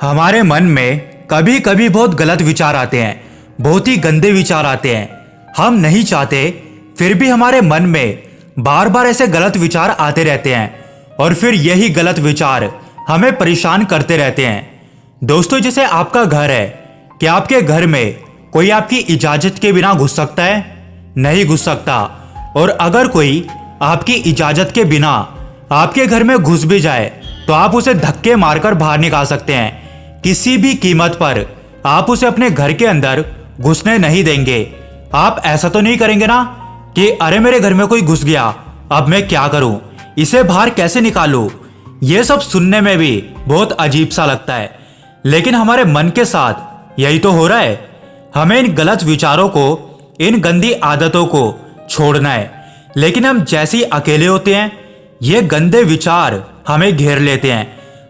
हमारे मन में कभी कभी बहुत गलत विचार आते हैं, बहुत ही गंदे विचार आते हैं। हम नहीं चाहते फिर भी हमारे मन में बार बार ऐसे गलत विचार आते रहते हैं और फिर यही गलत विचार हमें परेशान करते रहते हैं। दोस्तों, जैसे आपका घर है, क्या आपके घर में कोई आपकी इजाजत के बिना घुस सकता है? नहीं घुस सकता। और अगर कोई आपकी इजाजत के बिना आपके घर में घुस भी जाए तो आप उसे धक्के मारकर बाहर निकाल सकते हैं। किसी भी कीमत पर आप उसे अपने घर के अंदर घुसने नहीं देंगे। आप ऐसा तो नहीं करेंगे ना कि अरे मेरे घर में कोई घुस गया, अब मैं क्या करूं, इसे बाहर कैसे निकालूं। ये सब सुनने में भी बहुत अजीब सा लगता है, लेकिन हमारे मन के साथ यही तो हो रहा है। हमें इन गलत विचारों को, इन गंदी आदतों को छोड़ना है, लेकिन हम जैसे ही अकेले होते हैं ये गंदे विचार हमें घेर लेते हैं।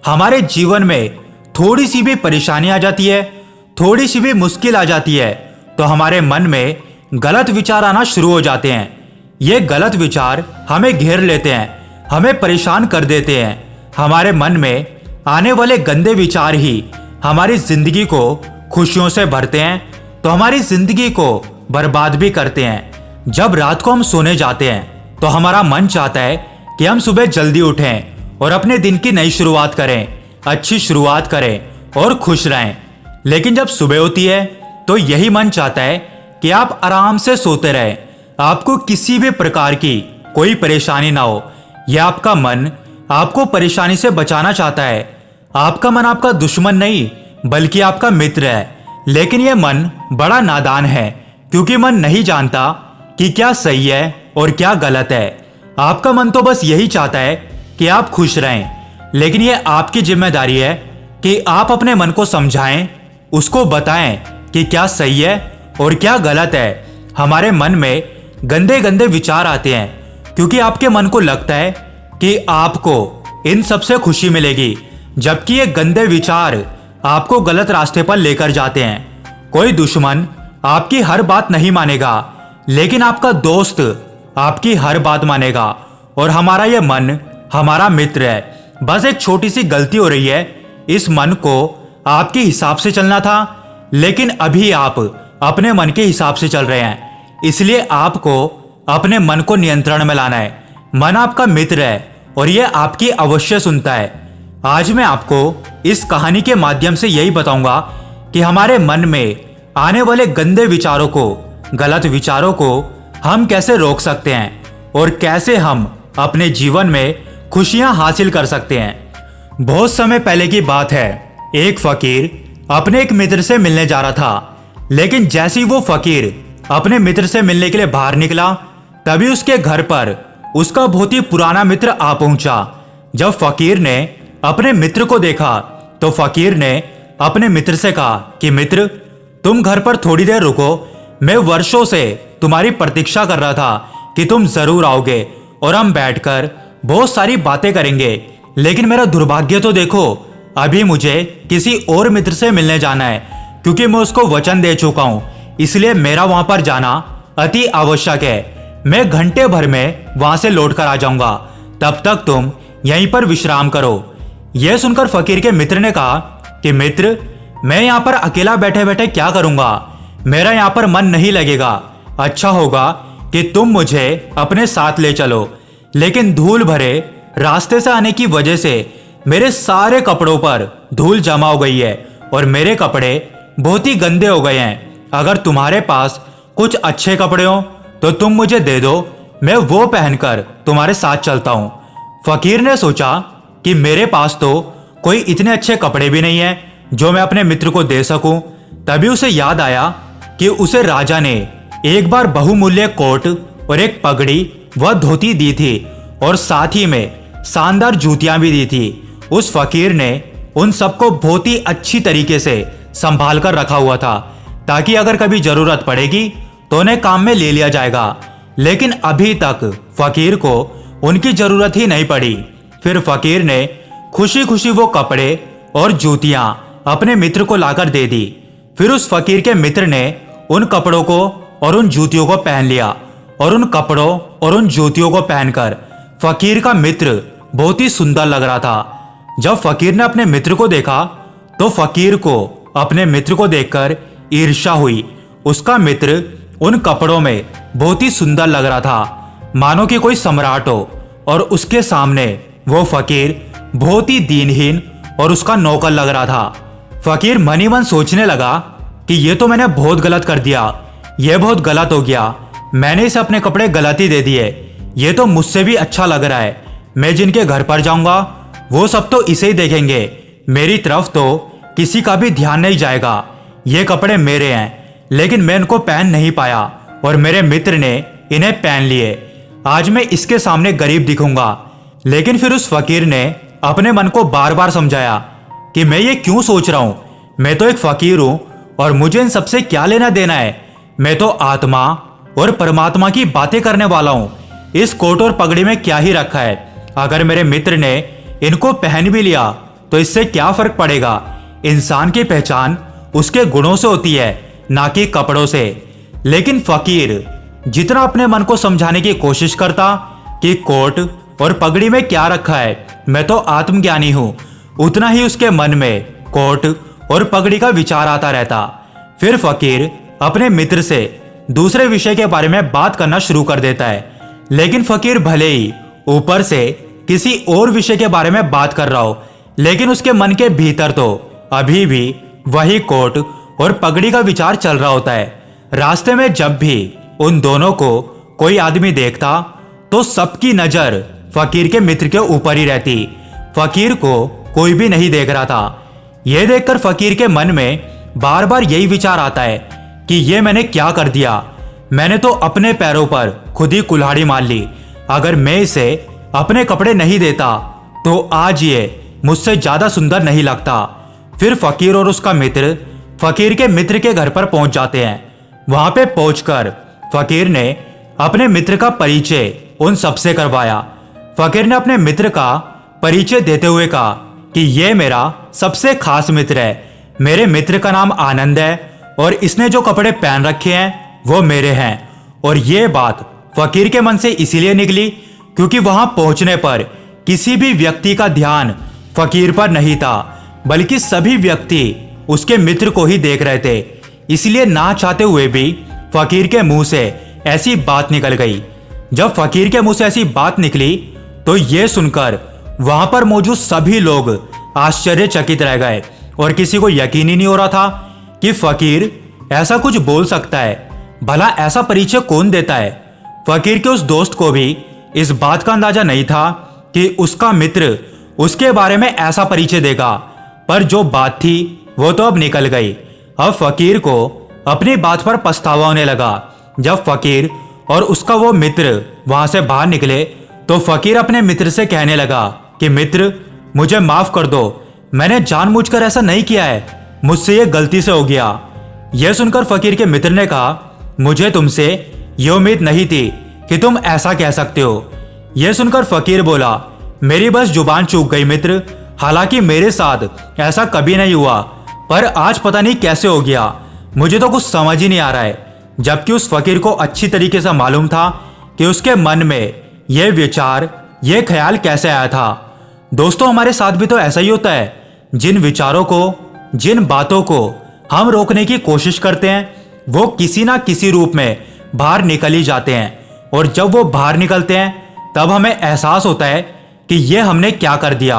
हमारे जीवन में थोड़ी सी भी परेशानी आ जाती है, थोड़ी सी भी मुश्किल आ जाती है तो हमारे मन में गलत विचार आना शुरू हो जाते हैं। ये गलत विचार हमें घेर लेते हैं, हमें परेशान कर देते हैं। हमारे मन में आने वाले गंदे विचार ही हमारी जिंदगी को खुशियों से भरते हैं तो हमारी जिंदगी को बर्बाद भी करते हैं। जब रात को हम सोने जाते हैं तो हमारा मन चाहता है कि हम सुबह जल्दी उठें और अपने दिन की नई शुरुआत करें, अच्छी शुरुआत करें और खुश रहें। लेकिन जब सुबह होती है तो यही मन चाहता है कि आप आराम से सोते रहें, आपको किसी भी प्रकार की कोई परेशानी ना हो। यह आपका मन आपको परेशानी से बचाना चाहता है। आपका मन आपका दुश्मन नहीं बल्कि आपका मित्र है। लेकिन यह मन बड़ा नादान है, क्योंकि मन नहीं जानता कि क्या सही है और क्या गलत है। आपका मन तो बस यही चाहता है कि आप खुश रहें, लेकिन यह आपकी जिम्मेदारी है कि आप अपने मन को समझाएं, उसको बताएं कि क्या सही है और क्या गलत है। हमारे मन में गंदे गंदे विचार आते हैं क्योंकि आपके मन को लगता है कि आपको इन सब से खुशी मिलेगी, जबकि ये गंदे विचार आपको गलत रास्ते पर लेकर जाते हैं। कोई दुश्मन आपकी हर बात नहीं मानेगा, लेकिन आपका दोस्त आपकी हर बात मानेगा। और हमारा यह मन हमारा मित्र है। बस एक छोटी सी गलती हो रही है, इस मन को आपके हिसाब से चलना था, लेकिन अभी आप अपने मन के हिसाब से चल रहे हैं। इसलिए आपको अपने मन को नियंत्रण में लाना है। मन आपका मित्र है और यह आपकी अवश्य सुनता है। आज मैं आपको इस कहानी के माध्यम से यही बताऊंगा कि हमारे मन में आने वाले गंदे विचारों को, गलत विचारों को हम कैसे रोक सकते हैं और कैसे हम अपने जीवन में खुशियां हासिल कर सकते हैं। बहुत समय पहले की बात है, एक फकीर अपने एक मित्र से मिलने जा रहा था। लेकिन जैसे ही वो फकीर अपने मित्र से मिलने के लिए बाहर निकला, तभी उसके घर पर उसका बहुत ही पुराना मित्र आ पहुंचा। जब फकीर ने अपने मित्र को देखा तो फकीर ने अपने मित्र से कहा कि मित्र, तुम घर पर थोड़ी देर रुको, मैं वर्षों से तुम्हारी प्रतीक्षा कर रहा था कि तुम जरूर आओगे और हम बैठकर बहुत सारी बातें करेंगे। लेकिन मेरा दुर्भाग्य तो देखो, अभी मुझे किसी और मित्र से मिलने जाना है, क्योंकि मैं उसको वचन दे चुका हूं, इसलिए मेरा वहां पर जाना अति आवश्यक है। मैं घंटे भर में वहां से लौट कर आ जाऊंगा, तब तक तुम यहीं पर विश्राम करो। यह सुनकर फकीर के मित्र ने कहा कि मित्र, मैं यहाँ पर अकेला बैठे बैठे क्या करूंगा, मेरा यहाँ पर मन नहीं लगेगा। अच्छा होगा कि तुम मुझे अपने साथ ले चलो। लेकिन धूल भरे रास्ते से आने की वजह से मेरे सारे कपड़ों पर धूल जमा हो गई है और मेरे कपड़े बहुत ही गंदे हो गए हैं। अगर तुम्हारे पास कुछ अच्छे कपड़े हो तो तुम मुझे दे दो, मैं वो पहनकर तुम्हारे साथ चलता हूँ। फकीर ने सोचा कि मेरे पास तो कोई इतने अच्छे कपड़े भी नहीं है जो मैं अपने मित्र को दे सकूं। तभी उसे याद आया कि उसे राजा ने एक बार बहुमूल्य कोट और एक पगड़ी व धोती दी थी और साथ ही में शानदार जूतियां भी दी थी। उस फकीर ने उन सबको बहुत ही अच्छी तरीके से संभाल कर रखा हुआ था, ताकि अगर कभी जरूरत पड़ेगी तो उन्हें काम में ले लिया जाएगा। लेकिन अभी तक फकीर को उनकी जरूरत ही नहीं पड़ी। फिर फकीर ने खुशी खुशी वो कपड़े और जूतियां अपने मित्र को लाकर दे दी। फिर उस फकीर के मित्र ने उन कपड़ों को और उन जूतियों को पहन लिया और उन कपड़ों और उन जूतियों को पहनकर फकीर का मित्र बहुत ही सुंदर लग रहा था। जब फकीर ने अपने मित्र को देखा तो फकीर को अपने मित्र को देखकर ईर्ष्या हुई। उसका मित्र उन कपड़ों में बहुत ही सुंदर लग रहा था, मानो कि कोई सम्राट हो, और उसके सामने वो फकीर बहुत ही दीनहीन और उसका नौकर लग रहा था। फकीर मन ही मन सोचने लगा कि ये तो मैंने बहुत गलत कर दिया, ये बहुत गलत हो गया, मैंने इसे अपने कपड़े गलत ही दे दिए, ये तो मुझसे भी अच्छा लग रहा है। मैं जिनके घर पर जाऊंगा वो सब तो इसे ही देखेंगे, मेरी तरफ तो किसी का भी ध्यान नहीं जाएगा। ये कपड़े मेरे हैं, लेकिन मैं इनको पहन नहीं पाया और मेरे मित्र ने इन्हें पहन लिए। आज मैं इसके सामने गरीब दिखूंगा। लेकिन फिर उस फकीर ने अपने मन को बार बार समझाया कि मैं ये क्यों सोच रहा हूं, मैं तो एक फकीर हूं और मुझे इन सबसे क्या लेना देना है। मैं तो आत्मा और परमात्मा की बातें करने वाला हूं। इस कोट और पगड़ी में क्या ही रखा है, अगर मेरे मित्र ने इनको पहन भी लिया तो इससे क्या फर्क पड़ेगा। इंसान की पहचान उसके गुणों से होती है, ना कि कपड़ों से। लेकिन फकीर जितना अपने मन को समझाने की कोशिश करता कि कोट और पगड़ी में क्या रखा है, मैं तो आत्मज्ञानी हूं, उतना ही उसके मन में कोट और पगड़ी का विचार आता रहता। फिर फकीर अपने मित्र से दूसरे विषय के बारे में बात करना शुरू कर देता है। लेकिन फकीर भले ही ऊपर से किसी और विषय के बारे में बात कर रहा हो, लेकिन उसके मन के भीतर तो अभी भी वही कोट और पगड़ी का विचार चल रहा होता है। रास्ते में जब भी उन दोनों को कोई आदमी देखता तो सबकी नजर फकीर के मित्र के ऊपर ही रहती। फकीर को कोई भी नहीं देख रहा था। यह देखकर फकीर के मन में बार बार यही विचार आता है कि ये मैंने क्या कर दिया, मैंने तो अपने पैरों पर खुद ही कुल्हाड़ी मार ली। अगर मैं इसे अपने कपड़े नहीं देता तो आज ये मुझसे ज्यादा सुंदर नहीं लगता। फिर फकीर और उसका मित्र फकीर के मित्र के घर पर पहुंच जाते हैं। वहां पे पहुंचकर फकीर ने अपने मित्र का परिचय उन सबसे करवाया। फकीर ने अपने मित्र का परिचय देते हुए कहा कि यह मेरा सबसे खास मित्र है। मेरे मित्र का नाम आनंद है और इसने जो कपड़े पहन रखे हैं वो मेरे हैं। और ये बात फकीर के मन से इसीलिए निकली क्योंकि वहां पहुंचने पर किसी भी व्यक्ति का ध्यान फकीर पर नहीं था, बल्कि सभी व्यक्ति उसके मित्र को ही देख रहे थे। इसलिए ना चाहते हुए भी फकीर के मुंह से ऐसी बात निकल गई। जब फकीर के मुंह से ऐसी बात निकली तो ये सुनकर वहां पर मौजूद सभी लोग आश्चर्यचकित रह गए और किसी को यकीन ही नहीं हो रहा था कि फकीर ऐसा कुछ बोल सकता है। भला ऐसा परिचय कौन देता है। फकीर के उस दोस्त को भी इस बात का अंदाजा नहीं था कि उसका मित्र उसके बारे में ऐसा परिचय देगा, पर जो बात थी वो तो अब निकल गई। अब फकीर को अपनी बात पर पछतावा होने लगा। जब फकीर और उसका वो मित्र वहां से बाहर निकले तो फकीर अपने मित्र से कहने लगा कि मित्र, मुझे माफ कर दो, मैंने जानबूझकर ऐसा नहीं किया है, मुझसे ये गलती से हो गया। यह सुनकर फकीर के मित्र ने कहा, मुझे तुमसे ये उम्मीद नहीं थी कि तुम ऐसा कह सकते हो। यह सुनकर फकीर बोला, मेरी बस जुबान चूक गई मित्र, हालांकि मेरे साथ ऐसा कभी नहीं हुआ, पर आज पता नहीं कैसे हो गया, मुझे तो कुछ समझ ही नहीं आ रहा है। जबकि उस फकीर को अच्छी तरीके से मालूम था कि उसके मन में यह विचार, यह ख्याल कैसे आया था। दोस्तों, हमारे साथ भी तो ऐसा ही होता है। जिन विचारों को, जिन बातों को हम रोकने की कोशिश करते हैं वो किसी ना किसी रूप में बाहर निकल ही जाते हैं, और जब वो बाहर निकलते हैं तब हमें एहसास होता है कि ये हमने क्या कर दिया,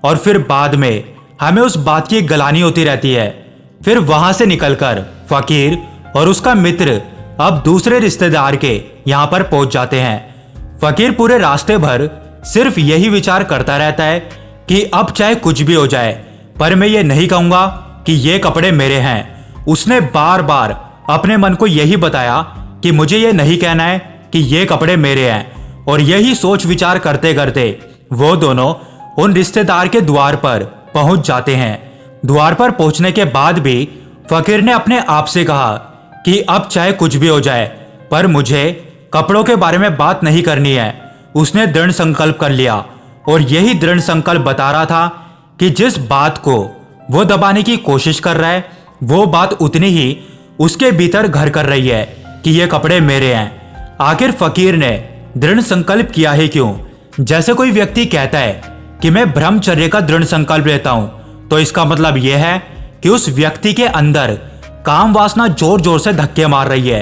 और फिर बाद में हमें उस बात की गलानी होती रहती है। फिर वहां से निकलकर फकीर और उसका मित्र अब दूसरे रिश्तेदार के यहाँ पर पहुंच जाते हैं। फकीर पूरे रास्ते भर सिर्फ यही विचार करता रहता है कि अब चाहे कुछ भी हो जाए, पर मैं ये नहीं कहूंगा कि ये कपड़े मेरे हैं। उसने बार बार अपने मन को यही बताया कि मुझे ये नहीं कहना है कि ये कपड़े मेरे हैं। और यही सोच विचार करते करते वो दोनों उन रिश्तेदार के द्वार पर पहुंच जाते हैं। द्वार पर पहुंचने के बाद भी फकीर ने अपने आप से कहा कि अब चाहे कुछ भी हो जाए, पर मुझे कपड़ों के बारे में बात नहीं करनी है। उसने दृढ़ संकल्प कर लिया, और यही दृढ़ संकल्प बता रहा था कि जिस बात को वो दबाने की कोशिश कर रहा है वो बात उतनी ही उसके भीतर घर कर रही है कि ये कपड़े मेरे हैं। आखिर फकीर ने दृढ़ संकल्प किया है क्यों? जैसे कोई व्यक्ति कहता है कि मैं ब्रह्मचर्य का दृढ़ संकल्प लेता हूं, तो इसका मतलब यह है कि उस व्यक्ति के अंदर काम वासना जोर जोर से धक्के मार रही है।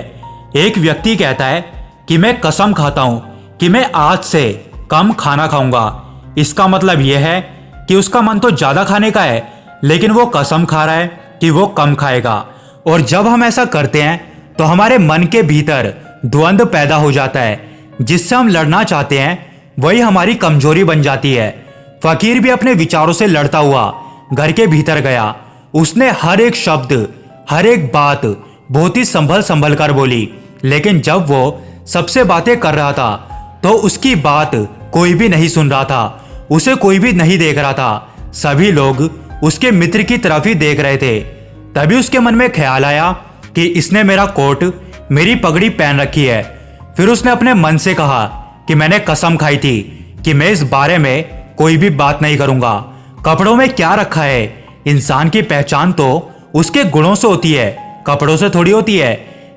एक व्यक्ति कहता है कि मैं कसम खाता हूं कि मैं आज से कम खाना खाऊंगा। इसका मतलब यह है कि उसका मन तो ज्यादा खाने का है, लेकिन वो कसम खा रहा है कि वो कम खाएगा। और जब हम ऐसा करते हैं तो हमारे मन के भीतर द्वंद्व पैदा हो जाता है। जिससे हम लड़ना चाहते हैं वही हमारी कमजोरी बन जाती है। फकीर भी अपने विचारों से लड़ता हुआ घर के भीतर गया। उसने हर एक शब्द, हर एक बात बहुत ही संभल संभल कर बोली, लेकिन जब वो सबसे बातें कर रहा था तो उसकी बात कोई भी नहीं सुन रहा था, उसे कोई भी नहीं देख रहा था। सभी लोग उसके मित्र की तरफ ही देख रहे थे। तभी उसके मन में ख्याल आया कि इसने मेरा कोट, मेरी पगड़ी पहन रखी है। फिर उसने अपने मन से कहा कि मैंने कसम खाई थी कि मैं इस बारे में कोई भी बात नहीं करूंगा। कपड़ों में क्या रखा है? इंसान की पहचान तो उसके गुणों से होती है, कपड़ों से थोड़ी होती है।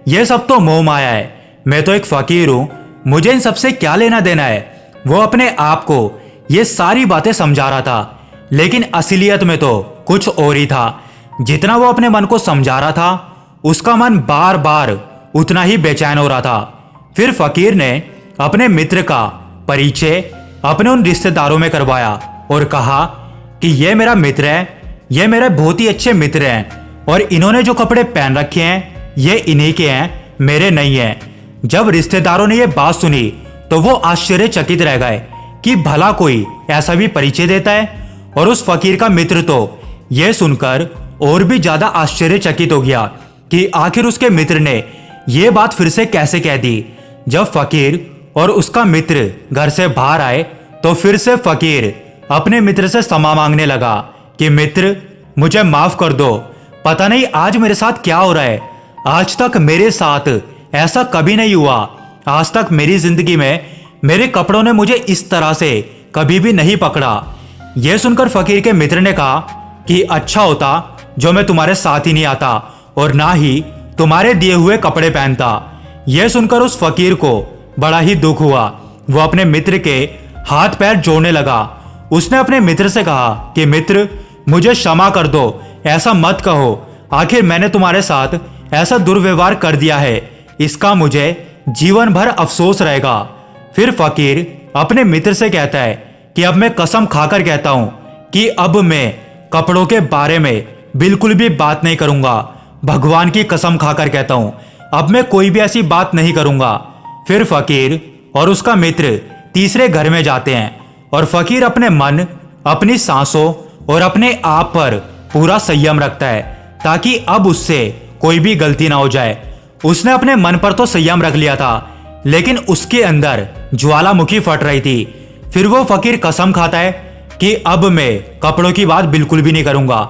यह सब तो मोह माया है। मैं तो एक फकीर हूं, मुझे इन सबसे क्या लेना देना है? वो अपने आप को ये सारी बातें समझा रहा था, लेकिन असलियत में तो कुछ और ही था। जितना वो अपने मन को समझा रहा था, उसका मन बार बार उतना ही बेचैन हो रहा था। फिर फकीर ने अपने मित्र का परिचय अपने उन रिश्तेदारों में करवाया और कहा कि यह मेरा मित्र है, यह मेरे बहुत ही अच्छे मित्र हैं, और इन्होंने जो कपड़े पहन रखे हैं ये इन्हीं के हैं, मेरे नहीं हैं। जब रिश्तेदारों ने यह बात सुनी तो वो आश्चर्यचकित रह गए कि भला कोई ऐसा भी परिचय देता है। और उस फकीर का मित्र तो यह सुनकर और भी ज्यादा आश्चर्यचकित हो गया कि आखिर उसके मित्र ने यह बात फिर से कैसे कह दी। जब फकीर और उसका मित्र घर से बाहर आए तो फिर से फकीर अपने मित्र से क्षमा मांगने लगा कि मित्र, मुझे माफ कर दो, पता नहीं आज मेरे साथ क्या हो रहा है। आज तक मेरे साथ ऐसा कभी नहीं हुआ। आज तक मेरी जिंदगी में मेरे कपड़ों ने मुझे इस तरह से कभी भी नहीं पकड़ा। यह सुनकर फकीर के मित्र ने कहा कि अच्छा होता जो मैं तुम्हारे साथ ही नहीं आता और ना ही तुम्हारे दिए हुए कपड़े पहनता। यह सुनकर उस फकीर को बड़ा ही दुख हुआ। वो अपने मित्र के हाथ पैर जोड़ने लगा। उसने अपने मित्र से कहा कि मित्र, मुझे क्षमा कर दो, ऐसा मत कहो। आखिर मैंने तुम्हारे साथ ऐसा दुर्व्यवहार कर दिया है, इसका मुझे जीवन भर अफसोस रहेगा। फिर फकीर अपने मित्र से कहता है कि अब मैं कसम खाकर कहता हूं कि अब मैं कपड़ों के बारे में बिल्कुल भी बात नहीं करूंगा। भगवान की कसम खाकर कहता हूं, अब मैं कोई भी ऐसी बात नहीं करूंगा। फिर फकीर और उसका मित्र तीसरे घर में जाते हैं और फकीर अपने मन, अपनी सांसों और अपने आप पर पूरा संयम रखता है ताकि अब उससे कोई भी गलती ना हो जाए। उसने अपने मन पर तो संयम रख लिया था, लेकिन उसके अंदर ज्वालामुखी फट रही थी। फिर वो फकीर कसम खाता है कि अब मैं कपड़ों की बात बिल्कुल भी नहीं करूंगा।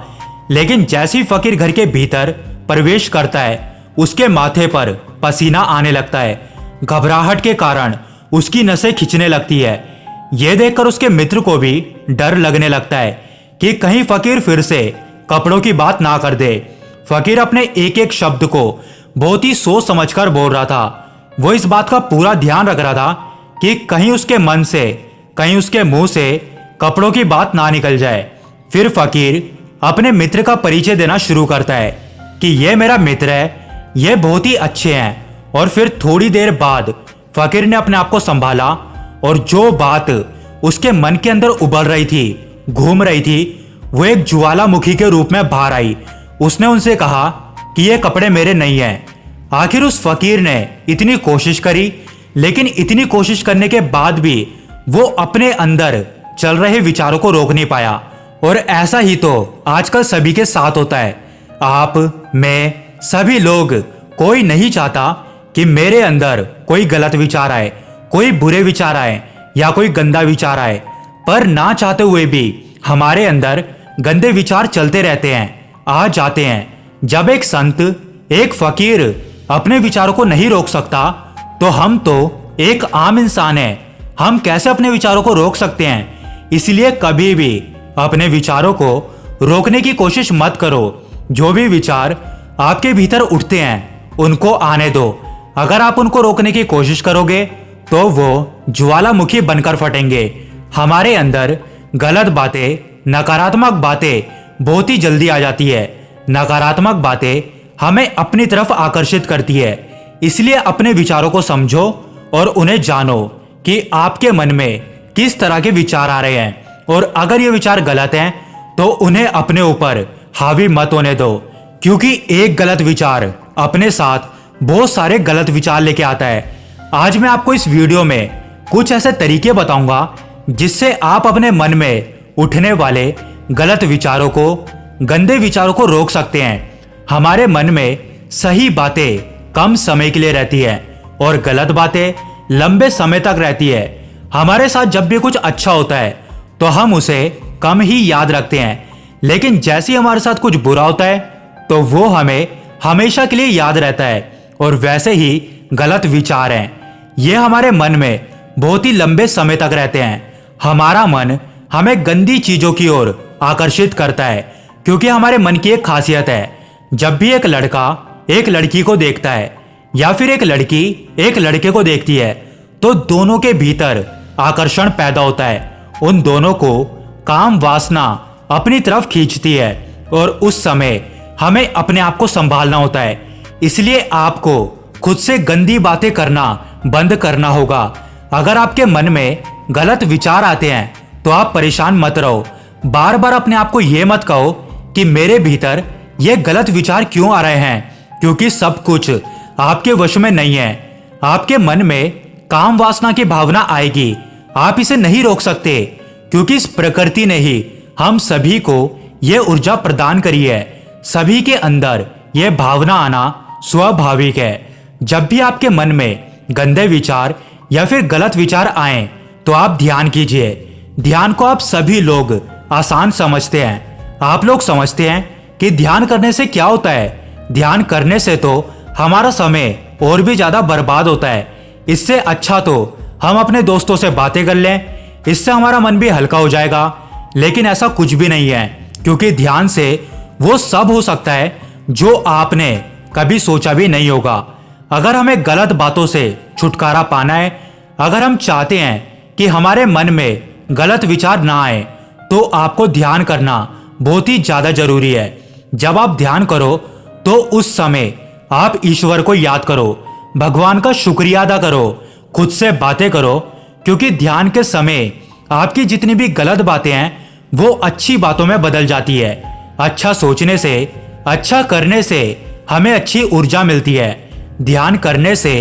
लेकिन जैसे ही फकीर घर के भीतर प्रवेश करता है, उसके माथे पर पसीना आने लगता है। घबराहट के कारण उसकी नसें खिंचने लगती है। यह देखकर उसके मित्र को भी डर लगने लगता है कि कहीं फकीर फिर से कपड़ों की बात ना कर दे। फकीर अपने एक एक शब्द को बहुत ही सोच समझकर बोल रहा था। वो इस बात का पूरा ध्यान रख रहा था कि कहीं उसके मन से, कहीं उसके मुंह से कपड़ों की बात ना निकल जाए। फिर फकीर अपने मित्र का परिचय देना शुरू करता है कि यह मेरा मित्र है, यह बहुत ही अच्छे हैं। और फिर थोड़ी देर बाद फकीर ने अपने आप को संभाला और जो बात उसके मन के अंदर उबल रही थी, घूम रही थी, वो एक ज्वालामुखी के रूप में बाहर आई। उसने उनसे कहा कि ये कपड़े मेरे नहीं हैं। आखिर उस फकीर ने इतनी कोशिश करी, लेकिन इतनी कोशिश करने के बाद भी वो अपने अंदर चल रहे विचारों को रोक नहीं पाया। और ऐसा ही तो आजकल सभी के साथ होता है। आप, मैं, सभी लोग, कोई नहीं चाहता कि मेरे अंदर कोई गलत विचार आए, कोई बुरे विचार आए या कोई गंदा विचार आए। पर ना चाहते हुए भी हमारे अंदर गंदे विचार चलते रहते हैं, आ जाते हैं। जब एक संत, एक फकीर अपने विचारों को नहीं रोक सकता, तो हम तो एक आम इंसान हैं, हम कैसे अपने विचारों को रोक सकते हैं? इसलिए कभी भी अपने विचारों को रोकने की कोशिश मत करो। जो भी विचार आपके भीतर उठते हैं उनको आने दो। अगर आप उनको रोकने की कोशिश करोगे तो वो ज्वालामुखी बनकर फटेंगे। हमारे अंदर गलत बातें, नकारात्मक बातें बहुत ही जल्दी आ जाती है। नकारात्मक बातें हमें अपनी तरफ आकर्षित करती है। इसलिए अपने विचारों को समझो और उन्हें जानो कि आपके मन में किस तरह के विचार आ रहे हैं, और अगर ये विचार गलत हैं तो उन्हें अपने ऊपर हावी मत होने दो, क्योंकि एक गलत विचार अपने साथ बहुत सारे गलत विचार लेके आता है। आज मैं आपको इस वीडियो में कुछ ऐसे तरीके बताऊंगा जिससे आप अपने मन में उठने वाले गलत विचारों को, गंदे विचारों को रोक सकते हैं। हमारे मन में सही बातें कम समय के लिए रहती है और गलत बातें लंबे समय तक रहती है। हमारे साथ जब भी कुछ अच्छा होता है तो हम उसे कम ही याद रखते हैं, लेकिन जैसे ही हमारे साथ कुछ बुरा होता है तो वो हमें हमेशा के लिए याद रहता है। और वैसे ही गलत विचार हैं, ये हमारे मन में बहुत ही लंबे समय तक रहते हैं। हमारा मन हमें गंदी चीजों की ओर आकर्षित करता है, क्योंकि हमारे मन की एक खासियत है, जब भी एक लड़का एक लड़की को देखता है या फिर एक लड़की एक लड़के को देखती है तो दोनों के भीतर आकर्षण पैदा होता है। उन दोनों को काम वासना अपनी तरफ खींचती है और उस समय हमें अपने आप को संभालना होता है। इसलिए आपको खुद से गंदी बातें करना बंद करना होगा। अगर आपके मन में गलत विचार आते हैं तो आप परेशान मत रहो। बार बार अपने आप को यह मत कहो कि मेरे भीतर ये गलत विचार क्यों आ रहे हैं, क्योंकि सब कुछ आपके वश में नहीं है। आपके मन में काम वासना की भावना आएगी, आप इसे नहीं रोक सकते, क्योंकि इस प्रकृति ने ही हम सभी को यह ऊर्जा प्रदान करी है। सभी के अंदर यह भावना आना स्वाभाविक है। जब भी आपके मन में गंदे विचार या फिर गलत विचार आए तो आप ध्यान कीजिए। ध्यान को आप सभी लोग आसान समझते हैं। आप लोग समझते हैं कि ध्यान करने से क्या होता है। ध्यान करने से तो हमारा समय और भी ज्यादा बर्बाद होता है। इससे अच्छा तो हम अपने दोस्तों से बातें कर लें, इससे हमारा मन भी हल्का हो जाएगा। लेकिन ऐसा कुछ भी नहीं है, क्योंकि ध्यान से वो सब हो सकता है जो आपने कभी सोचा भी नहीं होगा। अगर हमें गलत बातों से छुटकारा पाना है, अगर हम चाहते हैं कि हमारे मन में गलत विचार ना आए, तो आपको ध्यान करना बहुत ही ज्यादा जरूरी है। जब आप ध्यान करो तो उस समय आप ईश्वर को याद करो, भगवान का शुक्रिया अदा करो, खुद से बातें करो, क्योंकि ध्यान के समय आपकी जितनी भी गलत बातें हैं वो अच्छी बातों में बदल जाती है। अच्छा सोचने से, अच्छा करने से हमें अच्छी ऊर्जा मिलती है। ध्यान करने से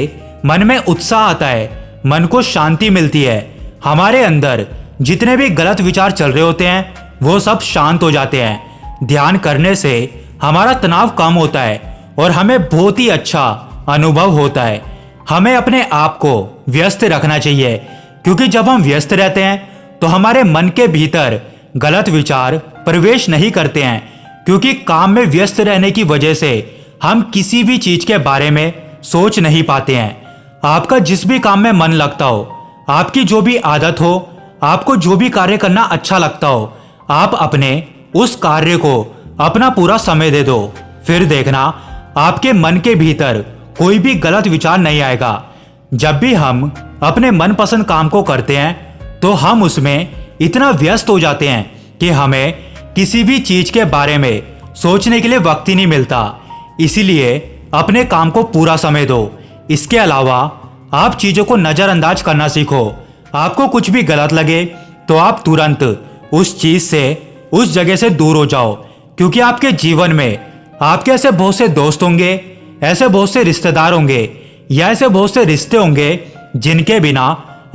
मन में उत्साह आता है, मन को शांति मिलती है। हमारे अंदर जितने भी गलत विचार चल रहे होते हैं वो सब शांत हो जाते हैं। ध्यान करने से हमारा तनाव कम होता है और हमें बहुत ही अच्छा अनुभव होता है। हमें अपने आप को व्यस्त रखना चाहिए, क्योंकि जब हम व्यस्त रहते हैं तो हमारे मन के भीतर गलत विचार प्रवेश नहीं करते हैं। क्योंकि काम में व्यस्त रहने की वजह से हम किसी भी चीज के बारे में सोच नहीं पाते हैं। आपका जिस भी काम में मन लगता हो, आपकी जो भी आदत हो, आपको जो भी कार्य करना अच्छा लगता हो, आप अपने उस कार्य को अपना पूरा समय दे दो। फिर देखना आपके मन के भीतर कोई भी गलत विचार नहीं आएगा। जब भी हम अपने मनपसंद काम को करते हैं तो हम उसमें इतना व्यस्त हो जाते हैं कि हमें किसी भी चीज के बारे में सोचने के लिए वक्त ही नहीं मिलता। इसीलिए अपने काम को पूरा समय दो। इसके अलावा आप चीजों को नजरअंदाज करना सीखो। आपको कुछ भी गलत लगे तो आप तुरंत उस चीज से, उस जगह से दूर हो जाओ, क्योंकि आपके जीवन में आपके ऐसे बहुत से दोस्त होंगे, ऐसे बहुत से रिश्तेदार होंगे या ऐसे बहुत से रिश्ते होंगे जिनके बिना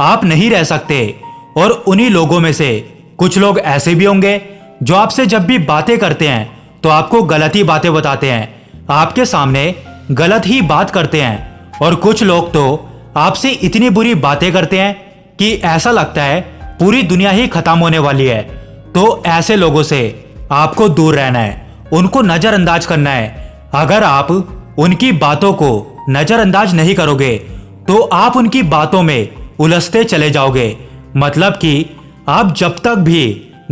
आप नहीं रह सकते। और उन्हीं लोगों में से कुछ लोग ऐसे भी होंगे जो आपसे जब भी बातें करते हैं तो आपको गलत ही बातें बताते हैं, आपके सामने गलत ही बात करते हैं। और कुछ लोग तो आपसे इतनी बुरी बातें करते हैं कि ऐसा लगता है पूरी दुनिया ही खत्म होने वाली है। तो ऐसे लोगों से आपको दूर रहना है, उनको नजरअंदाज करना है। अगर आप उनकी बातों को नजरअंदाज नहीं करोगे तो आप उनकी बातों में उलझते चले जाओगे। मतलब कि आप जब तक भी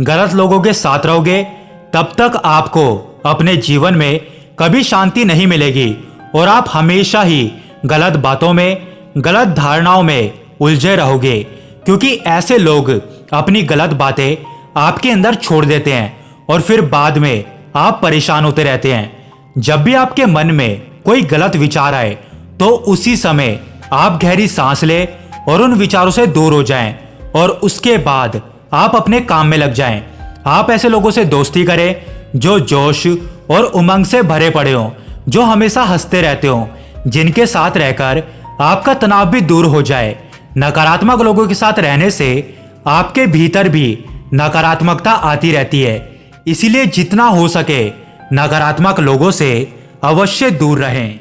गलत लोगों के साथ रहोगे तब तक आपको अपने जीवन में कभी शांति नहीं मिलेगी और आप हमेशा ही गलत बातों में, गलत धारणाओं में उलझे रहोगे। क्योंकि ऐसे लोग अपनी गलत बातें आपके अंदर छोड़ देते हैं और फिर बाद में आप परेशान होते रहते हैं। जब भी आपके मन में कोई गलत विचार आए तो उसी समय आप गहरी सांस लें और उन विचारों से दूर हो जाएं और उसके बाद आप अपने काम में लग जाएं। आप ऐसे लोगों से दोस्ती करें जो जोश और उमंग से भरे पड़े हों, जो हमेशा हंसते रहते हों, जिनके साथ रहकर आपका तनाव भी दूर हो जाए। नकारात्मक लोगों के साथ रहने से आपके भीतर भी नकारात्मकता आती रहती है। इसीलिए जितना हो सके नकारात्मक लोगों से अवश्य दूर रहें।